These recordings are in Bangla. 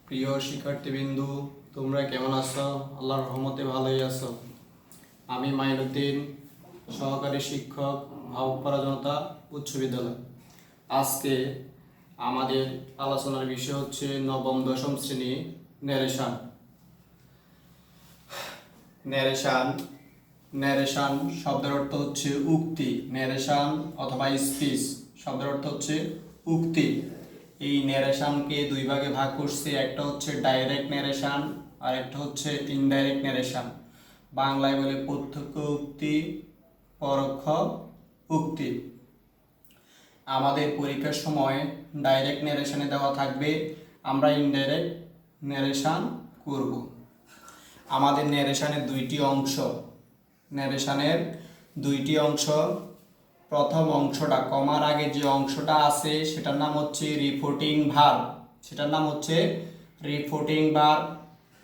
প্রিয় শিক্ষার্থীবৃন্দু, তোমরা কেমন আছো? আল্লাহর রহমতে ভালোই আছো। আমি মাইনুদ্দিন, সহকারী শিক্ষক, ভাবপাড়া জনতা উচ্চ বিদ্যালয়। আজকে আমাদের আলোচনার বিষয় হচ্ছে নবম দশম শ্রেণী ন্যারেশন। ন্যারেশন ন্যারেশন শব্দের অর্থ হচ্ছে উক্তি। ন্যারেশন অথবা স্পিচ শব্দের অর্থ হচ্ছে উক্তি। এই ন্যারেশনকে দুই ভাগে ভাগ করছে, একটা হচ্ছে ডাইরেক্ট ন্যারেশন আর একটা হচ্ছে ইনডাইরেক্ট ন্যারেশন। বাংলায় বলে প্রত্যক্ষ উক্তি, পরোক্ষ উক্তি। আমাদের পরীক্ষার সময় ডাইরেক্ট ন্যারেশনে দেওয়া থাকবে, আমরা ইনডাইরেক্ট ন্যারেশন করব। আমাদের ন্যারেশনের দুইটি অংশ। প্রথম অংশটা, কমার আগে যে অংশটা আছে সেটার নাম হচ্ছে রিপোর্টিং ভার্ব।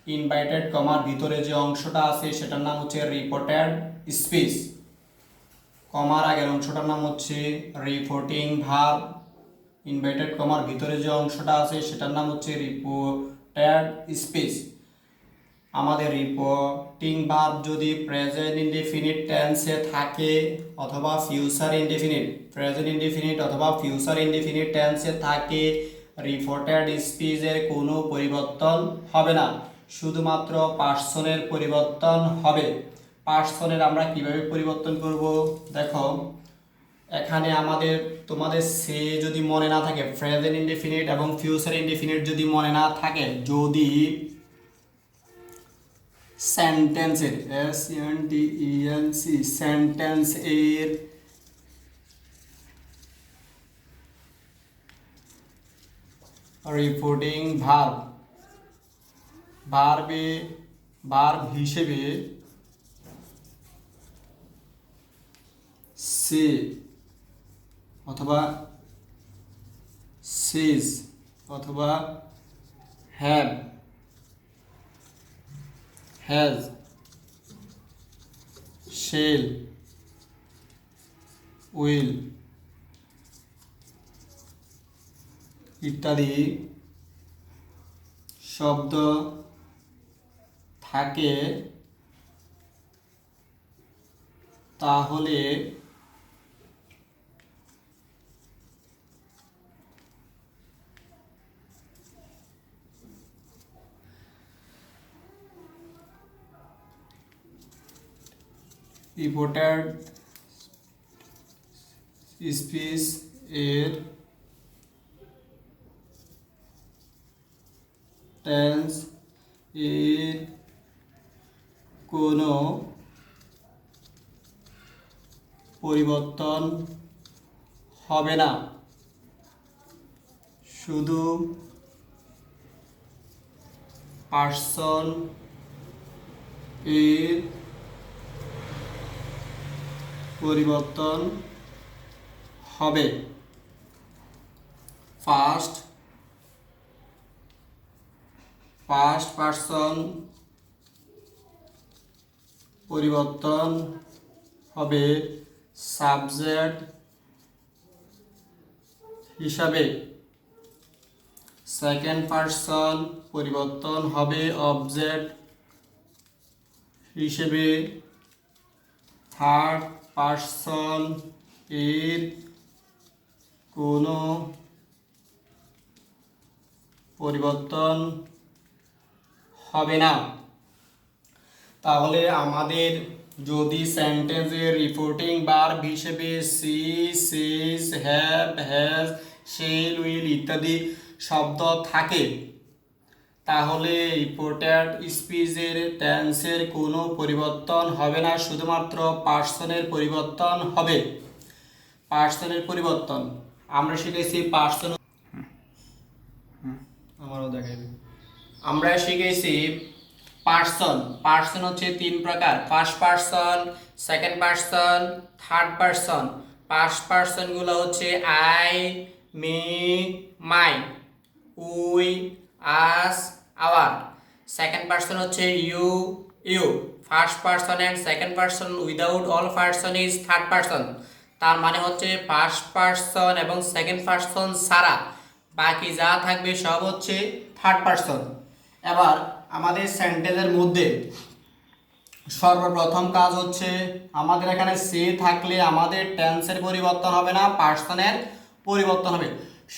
ইনভার্টেড কমার ভিতরে যে অংশটা আছে সেটার নাম হচ্ছে রিপোর্টেড স্পিচ। কমার আগের অংশটার নাম হচ্ছে রিপোর্টিং ভার্ব। ইনভার্টেড কমার ভিতরে যে অংশটা আছে সেটার নাম হচ্ছে রিপোর্টেড স্পিচ। আমাদের রিপোর্টিং ভার্ব যদি প্রেজেন্ট ইনডেফিনিট টেন্সে থাকে অথবা ফিউচার ইনডেফিনিট টেন্সে থাকে, রিপোর্টেড স্পিচের কোনো পরিবর্তন হবে না, শুধুমাত্র পার্সনের পরিবর্তন হবে। পার্সনের আমরা কিভাবে পরিবর্তন করব দেখো, এখানে তোমাদের সে যদি মনে না থাকে, প্রেজেন্ট ইনডেফিনিট এবং ফিউচার ইনডেফিনিট যদি মনে না থাকে, যদি সেন্টেন্সের সেন্টেন্সের রিপোর্টিং ভার্ব হিসেবে সে অথবা সিজ অথবা হ্যাভ, হ্যাজ, শেল, উইল ইত্যাদি শব্দ থাকে, তাহলে রিপোর্টেড স্পিচ এর টেন্স এর কোনো পরিবর্তন হবে না, শুধু পার্সন এর পরিবর্তন হবে। ফার্স্ট পার্সন পরিবর্তন হবে সাবজেক্ট হিসাবে। সেকেন্ড পার্সন পরিবর্তন হবে অবজেক্ট হিসেবে। থার্ড পার্সন এর কোনো পরিবর্তন হবে না। তাহলে আমাদের যদি সেন্টেন্সের রিপোর্টিং ভার্ব হিসেবে say, says, have, has, shall, will ইত্যাদি শব্দ থাকে, তাহলে রিপোর্টেড স্পিচের টেন্সের কোনো পরিবর্তন হবে না, শুধুমাত্র পার্সনের পরিবর্তন হবে। পার্সনের পরিবর্তন আমরা শিখেছি পার্সন হচ্ছে তিন প্রকার: first person, second person, third person. First পার্সনগুলো হচ্ছে I, me, my, we, us, our. Second person হচ্ছে you. First person and second person without all person is third person. তার মানে হচ্ছে ফার্স্ট পার্সন এবং সেকেন্ড পার্সন ছাড়া বাকি যা থাকবে সব হচ্ছে থার্ড পারসন। এবার আমাদের সেন্টেন্সের মধ্যে সর্বপ্রথম কাজ হচ্ছে আমাদের এখানে সে থাকলে আমাদের টেন্সের পরিবর্তন হবে না, পার্সনের পরিবর্তন হবে।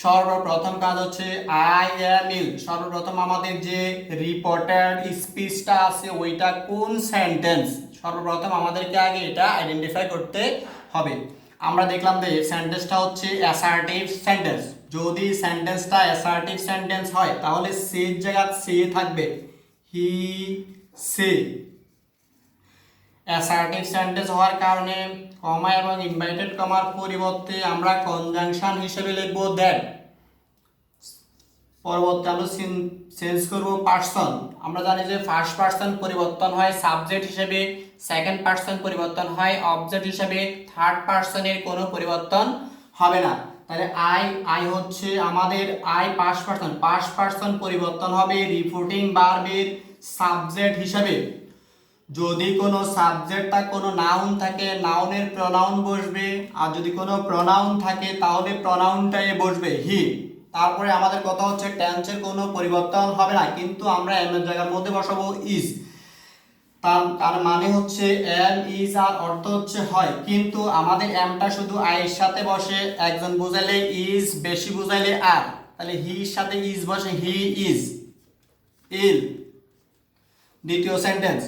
সর্বপ্রথম কাজ হচ্ছে আই অ্যাম ইল। সর্বপ্রথম আমাদের যে রিপোর্টেড স্পিচটা আছে ওইটা কোন সেন্টেন্স, সর্বপ্রথম আমাদেরকে আগে এটা আইডেন্টিফাই করতে হবে। আমরা দেখলাম যে সেন্টেন্সটা হচ্ছে অ্যাসার্টিভ সেন্টেন্স। যদি সেন্টেন্সটা অ্যাসার্টিভ সেন্টেন্স হয় তাহলে সের জায়গায় সে থাকবে, হি সে। অ্যাসার্টিভ সেন্টেন্স হওয়ার কারণে কমা এবং ইনভার্টেড কমার পরিবর্তে আমরা কনজাংশন হিসেবে লিখব দ্যাট। পরবর্তী আমরা চেঞ্জ করব পার্সন। আমরা জানি যে ফার্স্ট পার্সন পরিবর্তন হয় সাবজেক্ট হিসেবে, সেকেন্ড পার্সন পরিবর্তন হয় অবজেক্ট হিসেবে, থার্ড পার্সনের কোনো পরিবর্তন হবে না। তাহলে আই হচ্ছে আমাদের পাস্ট পার্সন পরিবর্তন হবে রিপোর্টিং ভার্বের সাবজেক্ট হিসেবে। যদি কোনো সাবজেক্টটা কোনো নাউন থাকে নাউনের প্রনাউন বসবে, আর যদি কোনো প্রনাউন থাকে তাহলে প্রনাউনটাই বসবে হি। তারপরে আমাদের কথা হচ্ছে টেন্সের কোনো পরিবর্তন হবে না, কিন্তু আমরা এম এর জায়গার মধ্যে বসাবো ইজ। তার মানে হচ্ছে এম ইজ আর অর্থ হচ্ছে হয়, কিন্তু আমাদের এমটা শুধু আই এর সাথে বসে, একজন বুঝাইলে ইজ, বেশি বুঝাইলে আর। তাহলে হির সাথে ইজ বসে হি ইজ ইল। দ্বিতীয় সেন্টেন্স,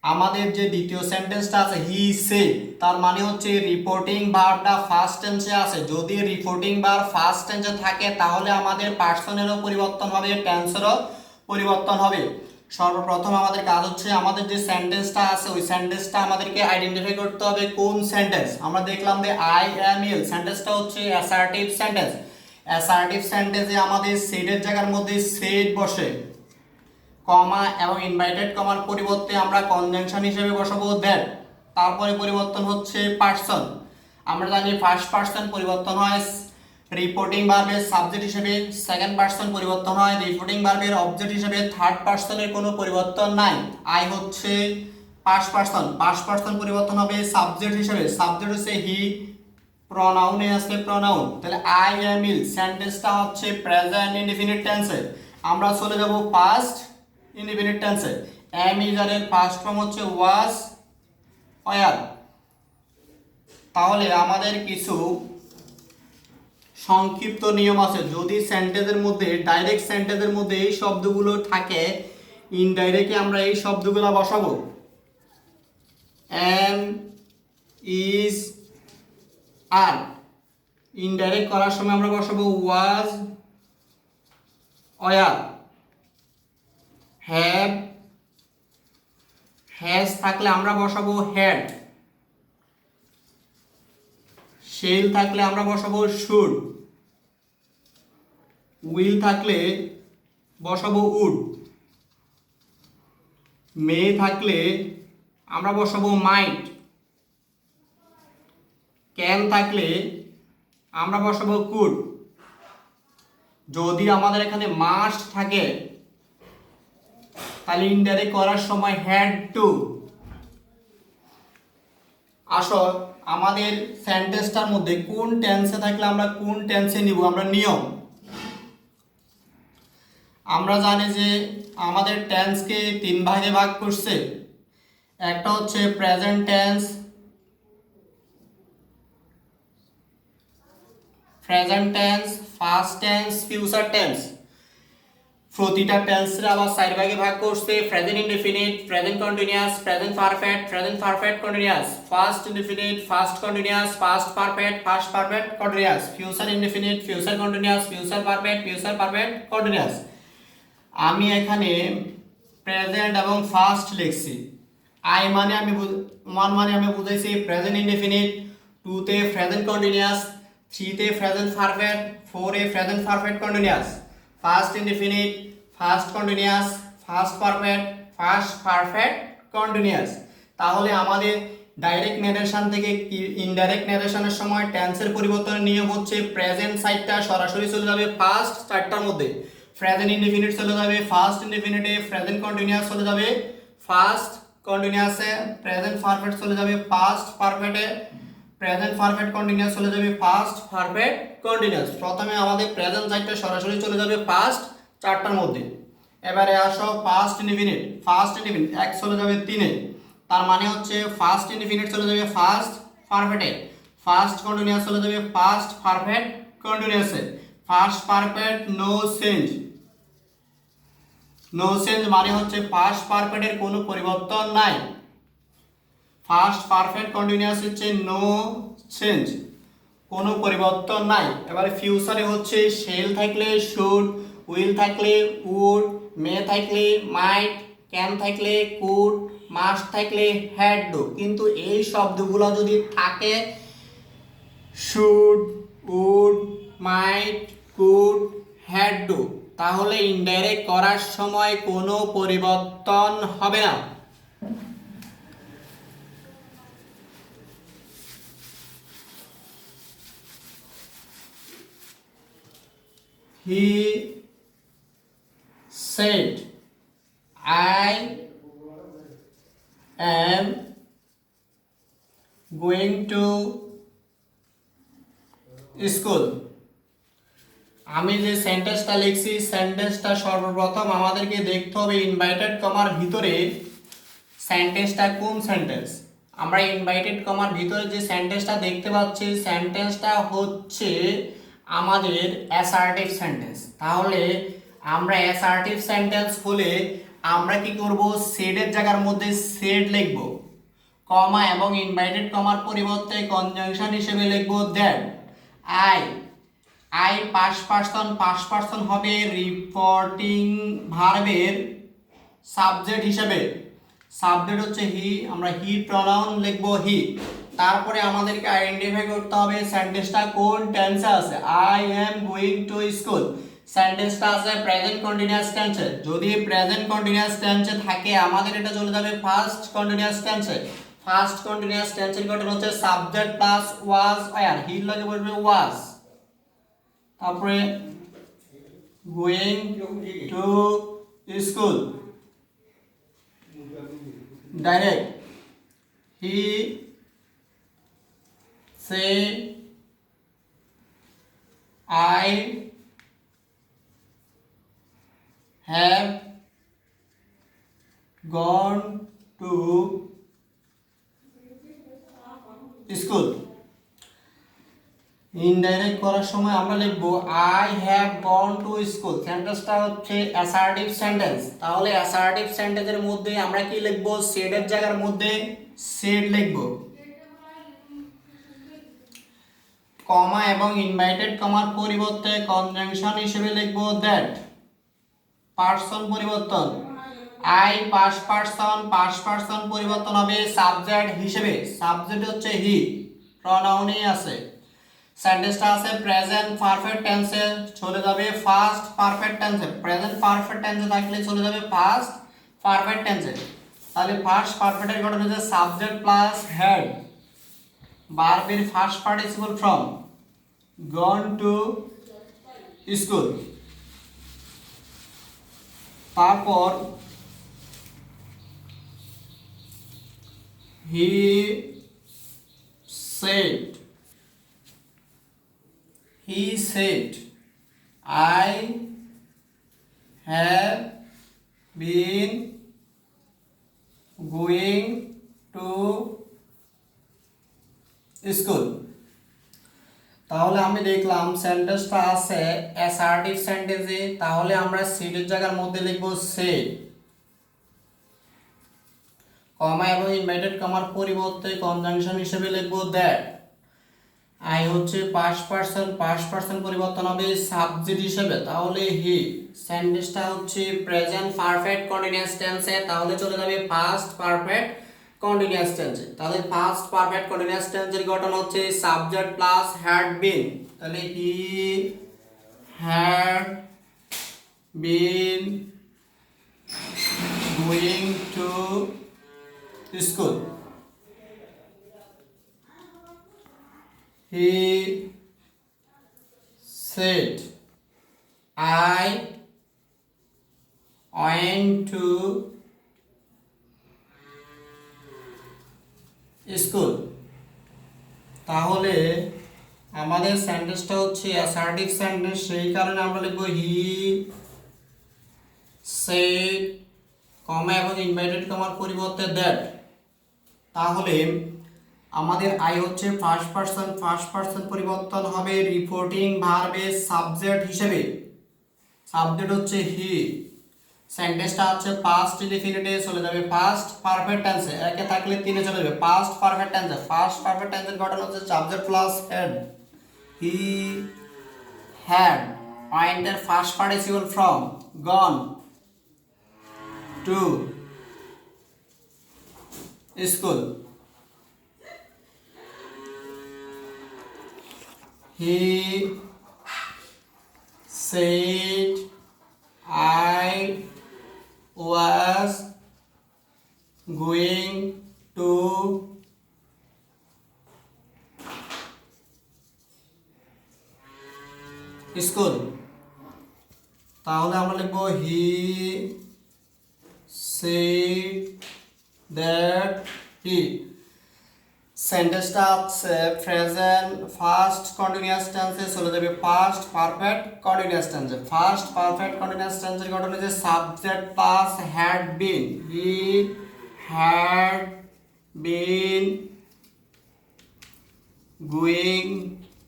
আমাদের যে দ্বিতীয় সেন্টেন্সটা আছে হি সে, তার মানে হচ্ছে রিপোর্টিং ভার্বটা ফার্স্ট টেন্সে আছে। যদি রিপোর্টিং ভার্ব ফার্স্ট টেন্সে থাকে তাহলে আমাদের পার্সনেরও পরিবর্তন হবে, টেন্সেরও পরিবর্তন হবে। সর্বপ্রথম আমাদের কাজ হচ্ছে আমাদের যে সেন্টেন্সটা আছে ওই সেন্টেন্সটা আমাদেরকে আইডেন্টিফাই করতে হবে কোন সেন্টেন্স। আমরা দেখলাম যে আই অ্যাম ইল সেন্টেন্সটা হচ্ছে অ্যাসার্টিভ সেন্টেন্স। অ্যাসার্টিভ সেন্টেন্সে আমাদের সেডের জায়গার মধ্যে সেড বসে, কমা এবং ইনভার্টেড কমার পরিবর্তে আমরা কনজাংশন হিসেবে বসাবো দ্যাট। তারপরে পরিবর্তন হচ্ছে পার্সন। আমরা জানি ফার্স্ট পার্সন পরিবর্তন হয় রিপোর্টিং ভার্বের সাবজেক্ট হিসেবে, সেকেন্ড পার্সন পরিবর্তন হয় রিপোর্টিং ভার্বের অবজেক্ট হিসেবে, থার্ড পার্সনের কোনো পরিবর্তন নাই। আই হচ্ছে পাস্ট পার্সন পরিবর্তন হবে সাবজেক্ট হিসেবে, সাবজেক্ট হচ্ছে হি, প্রনাউনে আছে প্রনাউন। তাহলে আই অ্যাম ইল সেন্টেন্সটা হচ্ছে প্রেজেন্ট ইনডিফিনিট টেন্সে। আমরা চলে যাব পাস্ট ইনডিফিনিট টেন্সে। এম ইজারের পাস্ট ফর্ম হচ্ছে ওয়াজ, ওয়ার। তাহলে আমাদের কিছু সংক্ষিপ্ত নিয়ম আছে। যদি সেন্টেন্সের মধ্যে ডাইরেক্ট সেন্টেন্সের মধ্যে এই শব্দগুলো থাকে, ইনডাইরেক্টলি আমরা এই শব্দগুলো বসাবো। M is R. ইনডাইরেক্ট করার সময় আমরা বসাবো ওয়াজ, ওয়ার। হ্যাভ, হ্যাজ থাকলে আমরা বসাবো হ্যাড। শেল থাকলে আমরা বসাবো শুড। উইল থাকলে বসাবো উড। মে থাকলে আমরা বসাবো মাইট। ক্যান থাকলে আমরা বসাবো কুড। যদি আমাদের এখানে মাস্ট থাকে তাহলে ইনডাইরেক্ট করার সময় হ্যাড টু। আসো আমাদের সেন্টেন্সটার মধ্যে কোন টেন্সে থাকলে আমরা কোন টেন্সে নিব, আমরা নিয়ম। আমরা জানি যে আমাদের টেন্সকে তিন ভাগে ভাগ করছে। একটা হচ্ছে present tense, fast tense, future tense. প্রতিটা টেন্সের আবার চার ভাগে ভাগ করছে। Present indefinite, present continuous, present perfect continuous, fast indefinite, fast continuous, fast perfect continuous, future indefinite, future continuous, future perfect continuous. আমি এখানে প্রেজেন্ট এবং ফাস্ট লিখছি। আই মানে আমি বুঝাইছি প্রেজেন্ট ইনডিফিনিট, 2 তে প্রেজেন্ট কন্টিনিউয়াস, 3 তে present perfect, 4 a present perfect continuous. First indefinite, first continuous, first perfect continuous. তাহলে আমাদের ডাইরেক্ট নেরেশন থেকে ইনডাইরেক্ট নেরেশনের সময় টেন্সের পরিবর্তনের নিয়ম হচ্ছে প্রেজেন্ট সাইডটা সরাসরি চলে যাবে ফার্স্ট চারটার মধ্যে, প্রেজেন্ট ইনডিফিনিট চলে যাবে ফার্স্ট ইনডিফিনিটে, প্রেজেন্ট কন্টিনিউয়াস চলে যাবে ফার্স্ট কন্টিনিউয়াসে, প্রেজেন্ট পারফেক্ট চলে যাবে পাস্ট পারফেক্টে, প্রেজেন্ট পারফেক্ট কন্টিনিউয়াস চলে যাবে পাস্ট পারফেক্ট কন্টিনিউয়াস। প্রথমে আমাদের প্রেজেন্ট সাইডটা সরাসরি চলে যাবে পাস্ট 4টার মধ্যে। এবারে আসো ফার্স্ট ইনডিফিনিট। ফার্স্ট ইনডিফিনিট এক চলে যাবে 3-এ, তার মানে হচ্ছে ফার্স্ট ইনডিফিনিট চলে যাবে ফার্স্ট পারফেক্টে, ফার্স্ট কন্টিনিউয়াস চলে যাবে ফার্স্ট পারফেক্ট কন্টিনিউয়াসে। First perfect no change, no change মানে হচ্ছে ফার্স্ট পারফেক্টের কোনো পরিবর্তন নাই। ফার্স্ট পারফেক্ট কন্টিনিউয়াস হচ্ছে নো চেঞ্জ, কোনো পরিবর্তন নাই। এবারে ফিউচারে হচ্ছে শেল থাকলে শুড, উইল থাকলে উড, মে থাকলে মাইট, ক্যান থাকলে কুড, মাস্ট থাকলে হ্যাড ডু। কিন্তু এই শব্দগুলো যদি থাকে should, would, might, could, had do, তাহলে ইনডাইরেক্ট করার সময় কোনো পরিবর্তন হবে না। He said, I am going to school. আমি যে সেন্টেন্সটা লিখছি, সেন্টেন্সটা সর্বপ্রথম আমাদেরকে দেখতে হবে ইনভাইটেড কমার ভিতরে সেন্টেন্সটা কোন সেন্টেন্স। আমরা ইনভাইটেড কমার ভিতরে যে সেন্টেন্সটা দেখতে পাচ্ছি, সেন্টেন্সটা হচ্ছে আমাদের অ্যাসার্টিভ সেন্টেন্স। তাহলে আমরা অ্যাসার্টিভ সেন্টেন্স হলে আমরা কি করব, সেডের জায়গার মধ্যে সেড লিখব, কমা এবং ইনভাইটেড কমার পরিবর্তে কনজাংশন হিসেবে লিখব that. I, I past person হবে রিপোর্টিং ভার্বের সাবজেক্ট হিসেবে। সাবজেক্ট হচ্ছে হি, আমরা হি প্রনাউন লিখবো হি। তারপরে আমাদেরকে আইডেন্টিফাই করতে হবে সেন্টেন্সটা কোন টেন্সে আছে। I am going to school, সেন্টেন্সটা আছে প্রেজেন্ট কন্টিনিউয়াস টেন্সে। যদি প্রেজেন্ট কন্টিনিউয়াস টেন্সে থাকে আমাদের এটা চলে যাবে ফার্স্ট কন্টিনিউয়াস টেন্সে। ফার্স্ট কন্টিনিউয়াস টেন্সের গঠন হচ্ছে সাবজেক্ট প্লাস ওয়াজ ওয়্যার, হির লাগে বসবে ওয়াজ, তারপরে going to school direct. He say I have gone to school. Indirect করার সময় আমরা লিখব I have gone to school. সেন্টেন্সটা হচ্ছে অ্যাসার্টিভ সেন্টেন্স। তাহলে অ্যাসার্টিভ সেন্টেন্সের মধ্যে আমরা কি লিখব, সেডের জায়গার মধ্যে সেড লিখব, কমা এবং ইনভাইটেড কমার পরিবর্তে কনজাংশন হিসেবে লিখব দ্যাট। পার্সন পরিবর্তন, আই পাস্ট পার্সন পরিবর্তন হবে সাবজেক্ট হিসেবে, সাবজেক্ট হচ্ছে হি, প্রনাউনই আছে। সেন্টেন্সটা আছে প্রেজেন্ট পারফেক্ট টেন্সে, চলে যাবে ফার্স্ট পারফেক্ট টেন্সে। প্রেজেন্ট পারফেক্ট টেন্সে থাকলে চলে যাবে ফার্স্ট পারফেক্ট টেন্সে। তাহলে ফার্স্ট পারফেক্টের গঠন হচ্ছে সাবজেক্ট প্লাস হেড, ভার্বের first participle form, gone to school. তারপর হি said, he said, I have been going to school. তাহলে আমি দেখলাম সেন্টেন্সটা আছে অ্যাসার্টিভ সেন্টেন্সে, তাহলে আমরা সেডের জায়গার মধ্যে লিখব সে, কমা এবং ইনভাইটেড কমার পরিবর্তে কনজাংশন হিসেবে লিখব দ্যাট। আই হচ্ছে পাস্ট পার্সন পরিবর্তন হবে সাবজেক্ট হিসেবে, তাহলে হি। সেন্টেন্সটা হচ্ছে প্রেজেন্ট পারফেক্ট কন্টিনিউয়াস টেন্সে, তাহলে চলে যাবে ফার্স্ট পারফেক্ট কন্টিনিউয়াস টেন্সে। তাহলে ফার্স্ট পারফেক্ট কন্টিনিউয়াস টেন্সের গঠন হচ্ছে সাবজেক্ট প্লাস হ্যাড বিন, তাহলে হি had been going to school. He said, I went to school. তাহলে আমাদের সেন্টেন্সটা হচ্ছে অ্যাসার্টিভ সেন্টেন্স, সেই কারণে আমরা লিখব হি said কমা এবং ইনভার্টেড কমার পরিবর্তে দ্যাট, তাহলে আমাদের আই হচ্ছে ফার্স্ট পারসন পরিবর্তন হবে রিপোর্টিং ভার্বের সাবজেক্ট হিসেবে। সাবজেক্ট হচ্ছে হি, সেন্টেন্সটা হচ্ছে পাস্ট ইনডিফিনিটে চলে যাবে ফার্স্ট পারফেক্ট টেন্সে, একে থাকলে তিনে চলে যাবে পাস্ট পারফেক্ট টেন্সে। ফার্স্ট পারফেক্ট টেন্সের গঠন হচ্ছে subject plus had. He had went এর first participle form gone to school. He said I was going to school. তাহলে আমরা লিখবো হি said that he, সেন্টেন্সটা হচ্ছে প্রেজেন্ট ফার্স্ট কন্টিনিউয়াস টেন্সে চলে যাবে ফার্স্ট পারফেক্ট কন্টিনিউয়াস টেন্সে। ফার্স্ট পারফেক্ট কন্টিনিউয়াস টেন্সের গঠন হচ্ছে subject plus had been. He had been going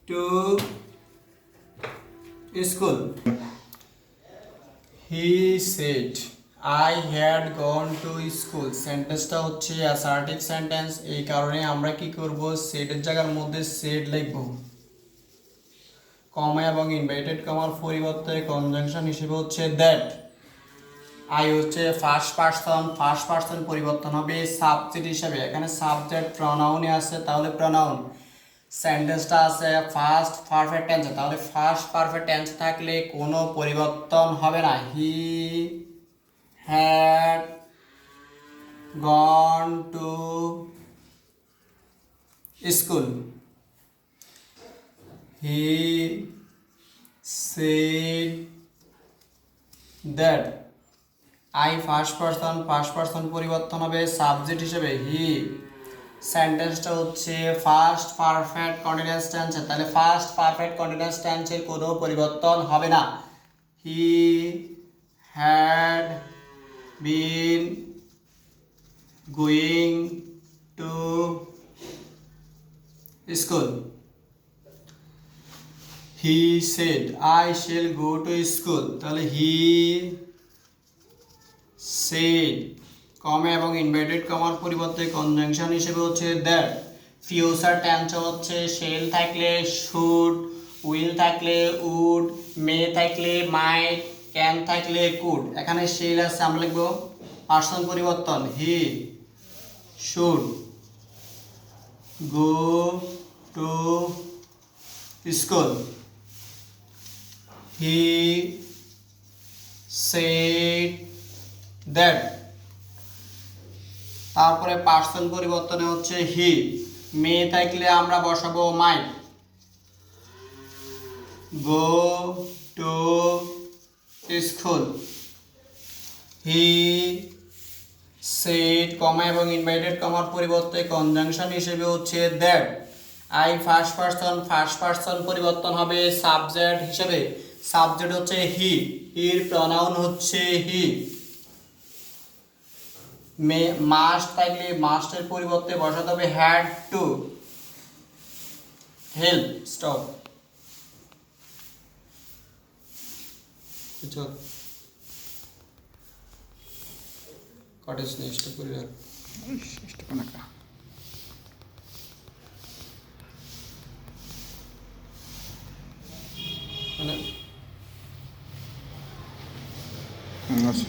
to school. He said I had gone to school, সেন্টেন্সটা হচ্ছে অ্যাসার্টিভ সেন্টেন্স, এই কারণে আমরা কি করব, সেডের জায়গার মধ্যে সেড লিখব। কমা এবং ইনভার্টেড কমার পরিবর্তে কনজাংশন হিসেবে হচ্ছে দ্যাট। আই হচ্ছে ফার্স্ট পারসন পরিবর্তন হবে সাবজেক্ট হিসেবে, এখানে সাবজেক্ট প্রনাউনে আছে, তাহলে প্রনাউন। সেন্টেন্সটা আছে ফার্স্ট পারফেক্ট টেন্সে, তাহলে ফার্স্ট পারফেক্ট টেন্স থাকলে কোনো পরিবর্তন হবে না। হি had gone to school. He said that I first person পরিবর্তন হবে সাবজেক্ট হিসেবে হি। সেন্টেন্সটা হচ্ছে ফার্স্ট পারফেক্ট কন্টিনিউয়াস টেন্সে, তাহলে ফার্স্ট পারফেক্ট কন্টিনিউয়াস টেন্সের কোনো পরিবর্তন হবে না। হি had been going to school. He said I shall go to school, তাহলে he said কমা এবং ইনভার্টেড কমার পরিবর্তে কনজাংশন হিসেবে হচ্ছে দ্যাট। ফিউচার টেন্স হচ্ছে shall থাকলে should, will থাকলে would, may থাকলে might, ক্যান থাকলে কুড। এখানে শেল আছে, আমরা লিখবো পার্সন পরিবর্তন he should go to school. He said that, তারপরে পার্সন পরিবর্তনে হচ্ছে হি। মে থাকলে আমরা বসাবো might. Go to school. He said comma এবং ইনভার্টেড কমার পরিবর্তে কনজাংশন হিসেবে হচ্ছে দ্যাট। আই ফার্স্ট পারসন পরিবর্তন হবে সাবজেক্ট হিসেবে, সাবজেক্ট হচ্ছে হি, এর প্রনাউন হচ্ছে হি। মাস্ট থাকলে মাস্টের পরিবর্তে বসাতে হবে had to. Help stop. Cottage নেই স্টপ করে রাখ। মানে আচ্ছা